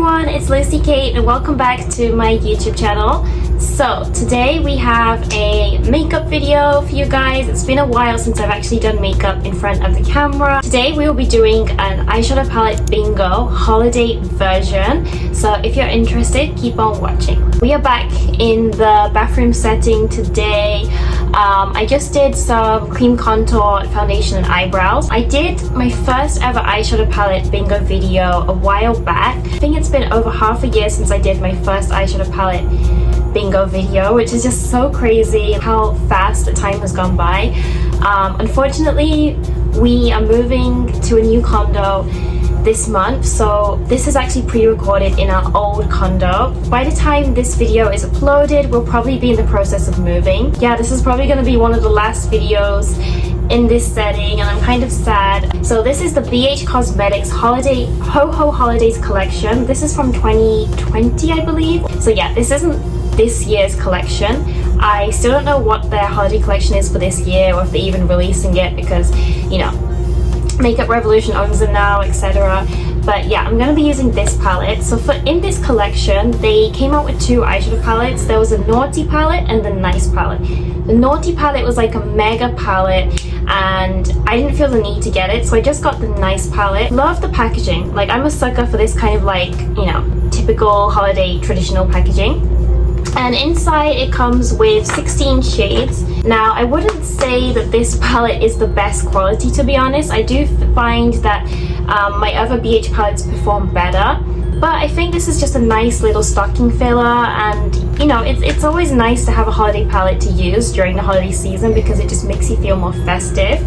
everyone, it's Lucy Kate and welcome back to my YouTube channel. So today we have a makeup video for you guys. It's been a while since I've actually done makeup in front of the camera. Today we will be doing an eyeshadow palette bingo holiday version. So if you're interested, keep on watching. We are back in the bathroom setting today. I just did some cream contour, foundation and eyebrows. I did my first ever eyeshadow palette bingo video a while back. I think it's been over half a year since I did my first eyeshadow palette bingo video, which is just so crazy how fast the time has gone by. Unfortunately, we are moving to a new condo this month, so this is actually pre-recorded in our old condo. By the time this video is uploaded, we'll probably be in the process of moving. Yeah, this is probably going to be one of the last videos in this setting and I'm kind of sad. So this is the BH Cosmetics Holiday Ho Ho Holidays collection. This is from 2020, I believe. So yeah, this isn't this year's collection. I still don't know what their holiday collection is for this year or if they're even releasing it because, you know, Makeup Revolution owns them now, etc. But yeah, I'm going to be using this palette. So in this collection, they came out with two eyeshadow palettes. There was a Naughty palette and the Nice palette. The Naughty palette was like a mega palette and I didn't feel the need to get it, so I just got the Nice palette. Love the packaging. Like, I'm a sucker for this kind of like, you know, typical holiday traditional packaging. And inside it comes with 16 shades. Now, I wouldn't say that this palette is the best quality, to be honest. I do find that my other BH palettes perform better. But I think this is just a nice little stocking filler, and you know, it's always nice to have a holiday palette to use during the holiday season because it just makes you feel more festive.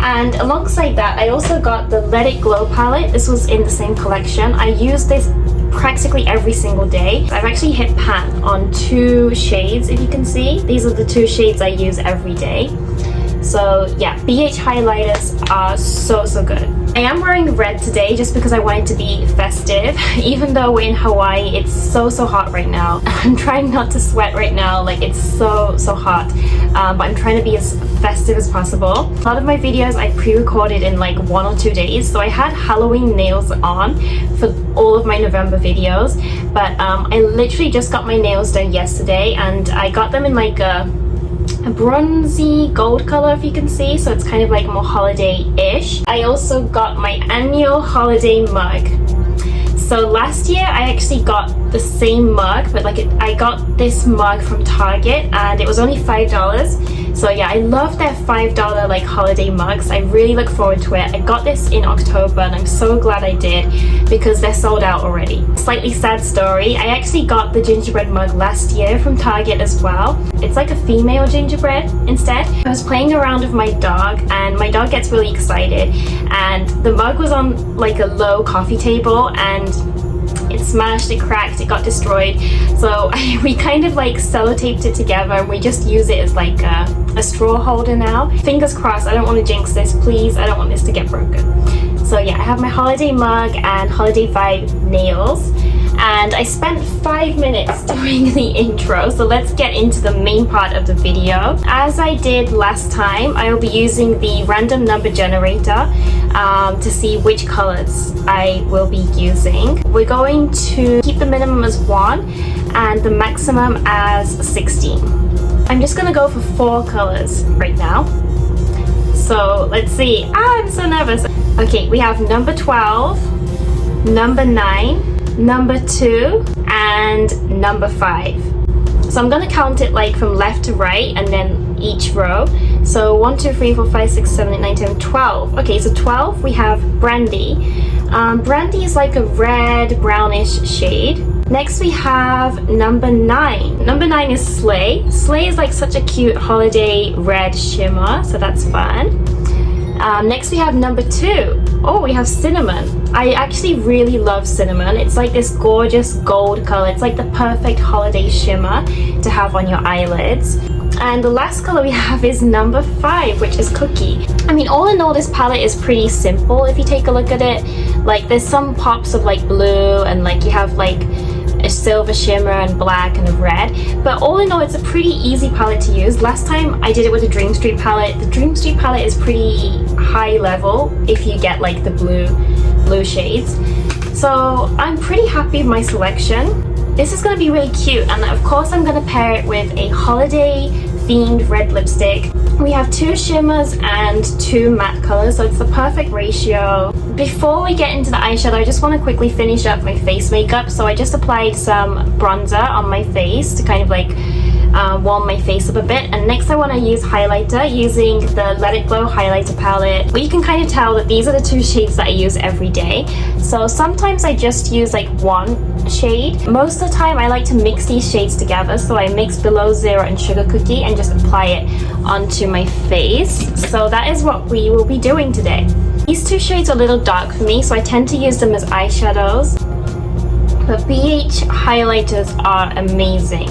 And alongside that, I also got the Let It Glow palette. This was in the same collection. I use this practically every single day. I've actually hit pan on two shades, if you can see. These are the two shades I use every day. So yeah, BH highlighters are so good. I am wearing red today just because I wanted to be festive. Even though we're in Hawaii, it's so hot right now. I'm trying not to sweat right now, like it's so hot. But I'm trying to be as festive as possible. A lot of my videos I pre-recorded in like 1 or 2 days, so I had Halloween nails on for all of my November videos. But I literally just got my nails done yesterday and I got them in like a bronzy gold color, if you can see, so it's kind of like more holiday-ish. I also got my annual holiday mug. So last year I actually got the same mug, but like I got this mug from Target and it was only $5. So yeah, I love their $5 like holiday mugs. I really look forward to it. I got this in October and I'm so glad I did because they're sold out already. Slightly sad story, I actually got the gingerbread mug last year from Target as well. It's like a female gingerbread instead. I was playing around with my dog and my dog gets really excited and the mug was on like a low coffee table and it smashed, it cracked, it got destroyed. So we kind of like sellotaped it together and we just use it as like a straw holder now. Fingers crossed, I don't want to jinx this, please. I don't want this to get broken. So yeah, I have my holiday mug and holiday vibe nails. And I spent 5 minutes doing the intro, so let's get into the main part of the video. As I did last time, I will be using the random number generator to see which colors I will be using. We're going to keep the minimum as 1 and the maximum as 16. I'm just gonna go for 4 colors right now. So let's see. I'm so nervous. Okay, we have number 12, number 9, number 2 and number 5. So I'm gonna count it like from left to right and then each row. So 1, 2, 3, 4, 5, 6, 7, 8, 9, 10, 12. Okay, so 12 we have Brandy. Brandy is like a red brownish shade. Next we have number 9. Number 9 is Slay. Slay is like such a cute holiday red shimmer, so that's fun. Next we have number 2. Oh, we have Cinnamon. I actually really love Cinnamon. It's like this gorgeous gold color. It's like the perfect holiday shimmer to have on your eyelids. And the last color we have is number 5, which is Cookie. I mean, all in all, this palette is pretty simple if you take a look at it. Like, there's some pops of like blue and like you have like a silver shimmer and black and a red, but all in all it's a pretty easy palette to use. Last time I did it with a Dream Street palette. The Dream Street palette is pretty high level if you get like the blue shades. So I'm pretty happy with my selection. This is going to be really cute, and of course I'm going to pair it with a holiday themed red lipstick. We have 2 shimmers and 2 matte colors, so it's the perfect ratio. Before we get into the eyeshadow, I just want to quickly finish up my face makeup. So I just applied some bronzer on my face to kind of like warm my face up a bit, and next I want to use highlighter using the Let It Glow highlighter palette. But you can kind of tell that these are the 2 shades that I use every day. So sometimes I just use like 1 shade. Most of the time I like to mix these shades together, so I mix Below Zero and Sugar Cookie and just apply it onto my face. So that is what we will be doing today. These 2 shades are a little dark for me, so I tend to use them as eyeshadows. The BH highlighters are amazing.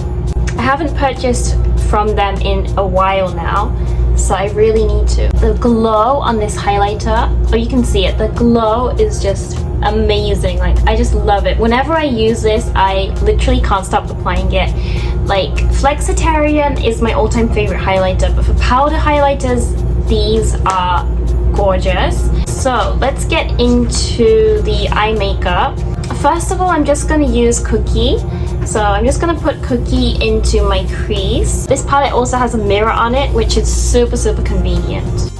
I haven't purchased from them in a while now, so I really need to. The glow on this highlighter, oh, you can see it, the glow is just amazing. Like, I just love it. Whenever I use this, I literally can't stop applying it. Like, Flexitarian is my all-time favorite highlighter, but for powder highlighters, these are gorgeous. So let's get into the eye makeup. First of all, I'm just going to use Cookie. So I'm just going to put Cookie into my crease. This palette also has a mirror on it, which is super convenient.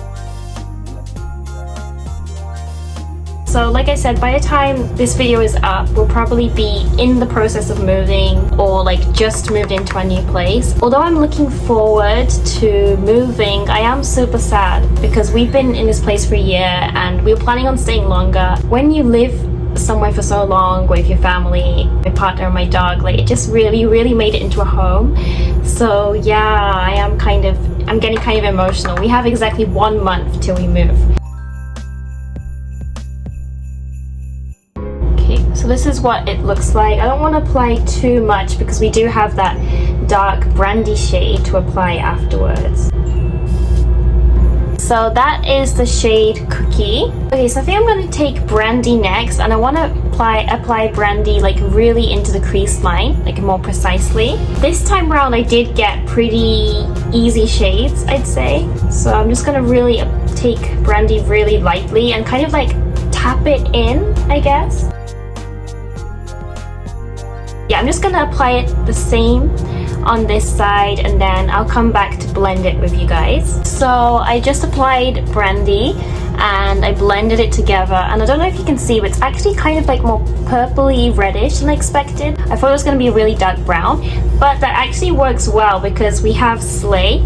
So like I said, by the time this video is up, we'll probably be in the process of moving or like just moved into a new place. Although I'm looking forward to moving, I am super sad because we've been in this place for a year and we were planning on staying longer. When you live somewhere for so long with your family, my partner and my dog, like it just really made it into a home. So yeah, I'm getting kind of emotional. We have exactly 1 month till we move. Okay, so this is what it looks like. I don't want to apply too much because we do have that dark brandy shade to apply afterwards. So that is the shade Cookie. Okay, so I think I'm going to take Brandy next, and I want to apply Brandy like really into the crease line, like more precisely. This time around I did get pretty easy shades, I'd say. So I'm just going to really take Brandy really lightly and kind of like tap it in, I guess. Yeah, I'm just going to apply it the same on this side, and then I'll come back to blend it with you guys. So I just applied Brandy and I blended it together, and I don't know if you can see, but it's actually kind of like more purpley reddish than I expected. I thought it was going to be a really dark brown, but that actually works well because we have Slay,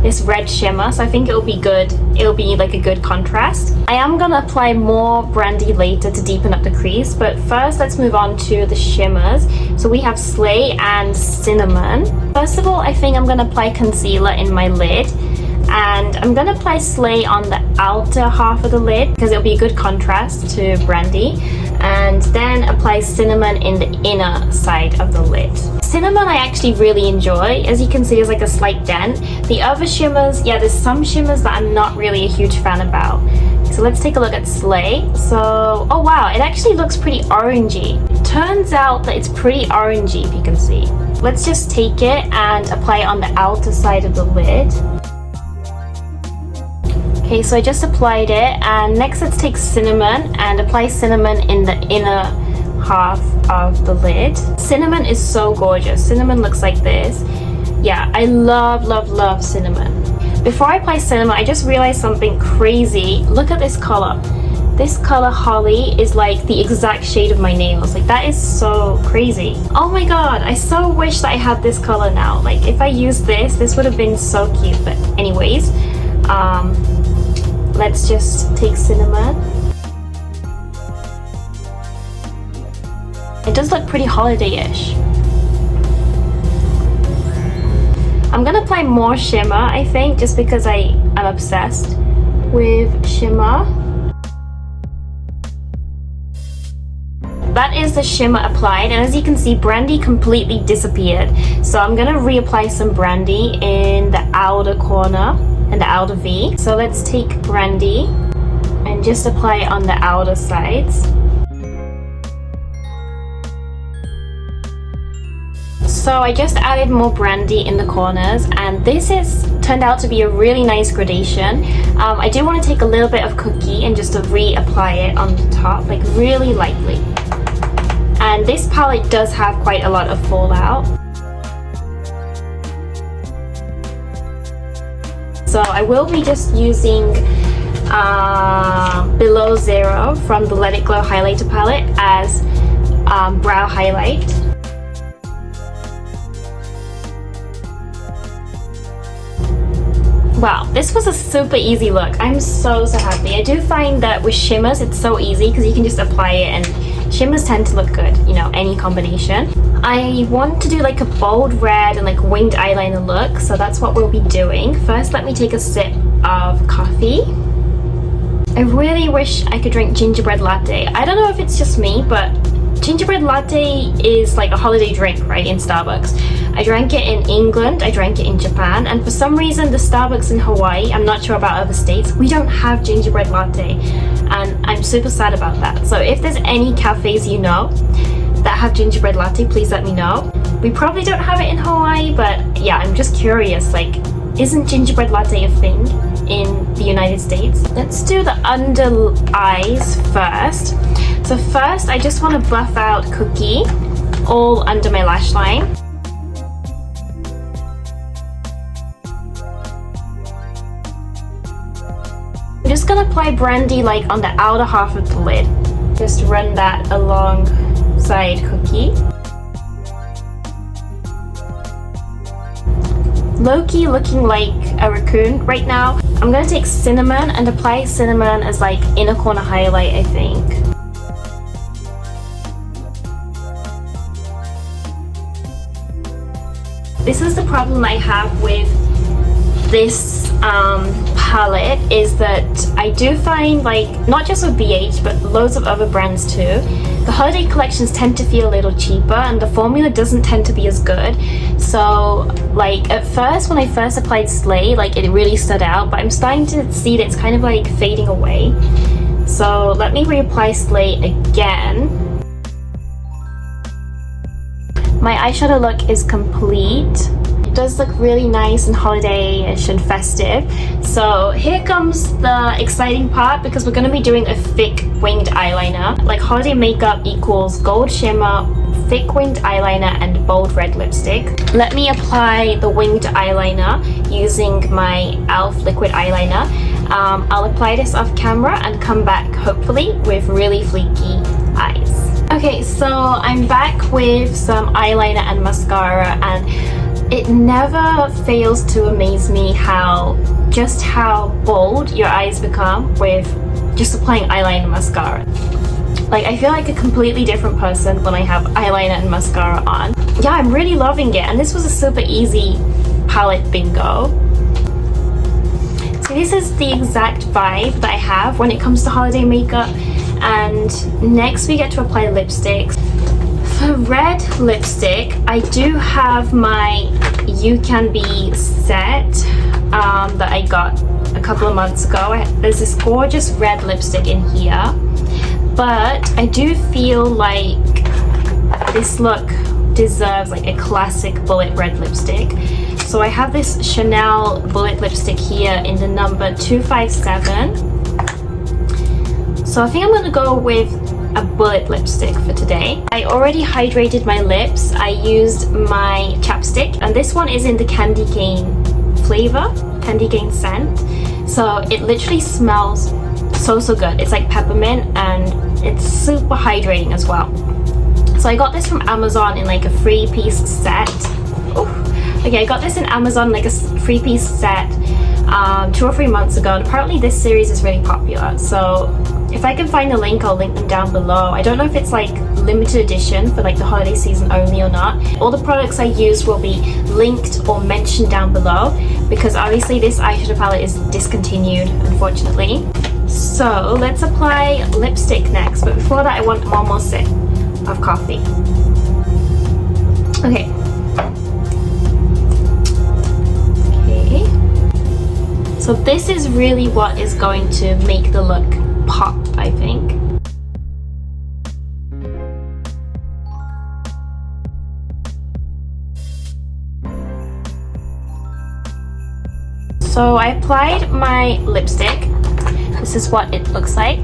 this red shimmer, so I think it'll be good. It'll be like a good contrast. I am gonna apply more Brandy later to deepen up the crease, but first let's move on to the shimmers. So we have Slay and Cinnamon. First of all, I think I'm gonna apply concealer in my lid, and I'm gonna apply Slay on the outer half of the lid because it'll be a good contrast to Brandy, and then apply Cinnamon in the inner side of the lid. Cinnamon I actually really enjoy. As you can see, there's like a slight dent. The other shimmers, yeah, there's some shimmers that I'm not really a huge fan about. So let's take a look at Slay. So, oh wow, it actually looks pretty orangey. It turns out that it's pretty orangey, if you can see. Let's just take it and apply it on the outer side of the lid. Okay, so I just applied it, and next let's take Cinnamon and apply Cinnamon in the inner half of the lid. Cinnamon is so gorgeous. Cinnamon looks like this. Yeah, I love Cinnamon. Before I apply Cinnamon, I just realized something crazy. Look at this color. This color Holly is like the exact shade of my nails. Like, that is so crazy. Oh my god, I so wish that I had this color now. Like, if I used this would have been so cute. But anyways, let's just take Cinnamon. It does look pretty holiday-ish. I'm gonna apply more shimmer, I think, just because I'm obsessed with shimmer. That is the shimmer applied, and as you can see, Brandy completely disappeared. So I'm gonna reapply some Brandy in the outer corner and the outer V. So let's take Brandy and just apply it on the outer sides. So I just added more Brandy in the corners, and this has turned out to be a really nice gradation. I do want to take a little bit of Cookie and just to reapply it on the top, like really lightly. And this palette does have quite a lot of fallout. So I will be just using Below Zero from the Let It Glow highlighter palette as brow highlight. Wow, this was a super easy look. I'm so happy. I do find that with shimmers it's so easy because you can just apply it, and shimmers tend to look good, you know, any combination. I want to do like a bold red and like winged eyeliner look, so that's what we'll be doing. First, let me take a sip of coffee. I really wish I could drink gingerbread latte. I don't know if it's just me, but gingerbread latte is like a holiday drink, right, in Starbucks. I drank it in England, I drank it in Japan, and for some reason the Starbucks in Hawaii, I'm not sure about other states, we don't have gingerbread latte, and I'm super sad about that. So if there's any cafes you know that have gingerbread latte, please let me know. We probably don't have it in Hawaii, but yeah, I'm just curious, like, isn't gingerbread latte a thing in the United States? Let's do the under eyes first. So first, I just want to buff out Cookie all under my lash line. I'm just going to apply brandy like on the outer half of the lid. Just run that alongside Cookie. Low-key looking like a raccoon right now. I'm going to take cinnamon and apply cinnamon as like inner corner highlight, I think. This is the problem I have with this palette, is that I do find, like, not just with BH but loads of other brands too, the holiday collections tend to feel a little cheaper and the formula doesn't tend to be as good. So like at first, when I first applied Slay, like it really stood out, but I'm starting to see that it's kind of like fading away. So let me reapply Slay again. My eyeshadow look is complete. It does look really nice and holiday-ish and festive. So here comes the exciting part, because we're going to be doing a thick winged eyeliner. Like holiday makeup equals gold shimmer, thick winged eyeliner, and bold red lipstick. Let me apply the winged eyeliner using my e.l.f. liquid eyeliner. I'll apply this off camera and come back hopefully with really fleeky eyes. Okay, so I'm back with some eyeliner and mascara, and it never fails to amaze me how bold your eyes become with just applying eyeliner and mascara. Like, I feel like a completely different person when I have eyeliner and mascara on. Yeah, I'm really loving it, and this was a super easy palette bingo. So this is the exact vibe that I have when it comes to holiday makeup. And next we get to apply lipsticks. For red lipstick, I do have my You Can Be set that I got a couple of months ago. There's this gorgeous red lipstick in here, but I do feel like this look deserves like a classic bullet red lipstick. So I have this Chanel bullet lipstick here in the number 257. So I think I'm going to go with a bullet lipstick for today. I already hydrated my lips. I used my chapstick, and this one is in the candy cane flavor, candy cane scent. So it literally smells so good. It's like peppermint, and it's super hydrating as well. So I got this from Amazon in like a 3-piece set. Oof. Okay, I got this in Amazon like a 3-piece set 2 or 3 months ago, and apparently this series is really popular. So if I can find a link, I'll link them down below. I don't know if it's like limited edition for like the holiday season only or not. All the products I use will be linked or mentioned down below, because obviously this eyeshadow palette is discontinued, unfortunately. So let's apply lipstick next, but before that I want one more sip of coffee. Okay. So this is really what is going to make the look pop, I think. So I applied my lipstick. This is what it looks like.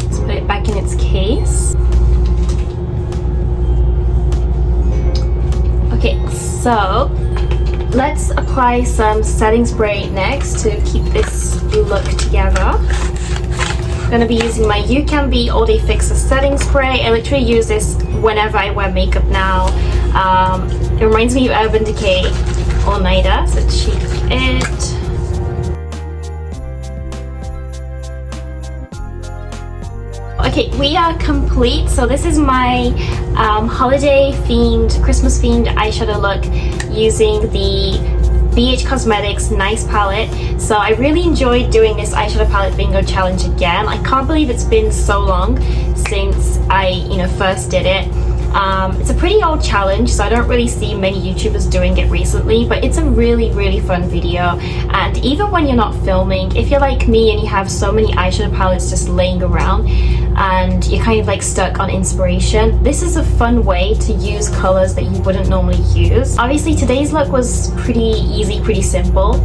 Let's put it back in its case. So let's apply some setting spray next to keep this look together. I'm going to be using my You Can Be All Day Fixer setting spray. I literally use this whenever I wear makeup now. It reminds me of Urban Decay All Nighter, so check it. Okay, we are complete. So this is my holiday themed, Christmas themed eyeshadow look using the BH Cosmetics Nice palette. So I really enjoyed doing this eyeshadow palette bingo challenge again. I can't believe it's been so long since I first did it. It's a pretty old challenge, so I don't really see many YouTubers doing it recently, but it's a really fun video. And even when you're not filming, if you're like me and you have so many eyeshadow palettes just laying around and you're kind of like stuck on inspiration, this is a fun way to use colors that you wouldn't normally use. Obviously today's look was pretty easy, pretty simple,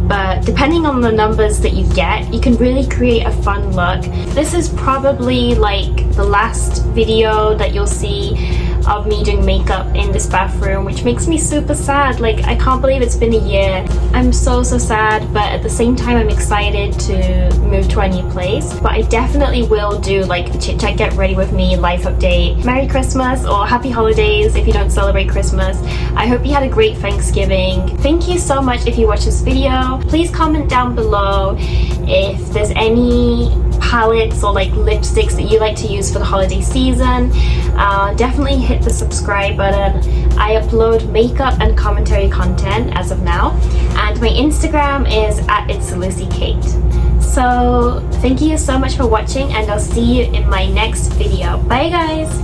but depending on the numbers that you get, you can really create a fun look. This is probably like the last video that you'll see of me doing makeup in this bathroom, which makes me super sad. Like, I can't believe it's been a year. I'm so sad, but at the same time I'm excited to move to our new place. But I definitely will do like the chit-chat get ready with me life update. Merry Christmas or happy holidays if you don't celebrate Christmas. I hope you had a great Thanksgiving. Thank you so much if you watched this video. Please comment down below if there's any palettes or like lipsticks that you like to use for the holiday season. Definitely hit the subscribe button. I upload makeup and commentary content as of now, and my Instagram is @itslucykate. So thank you so much for watching, and I'll see you in my next video. Bye guys!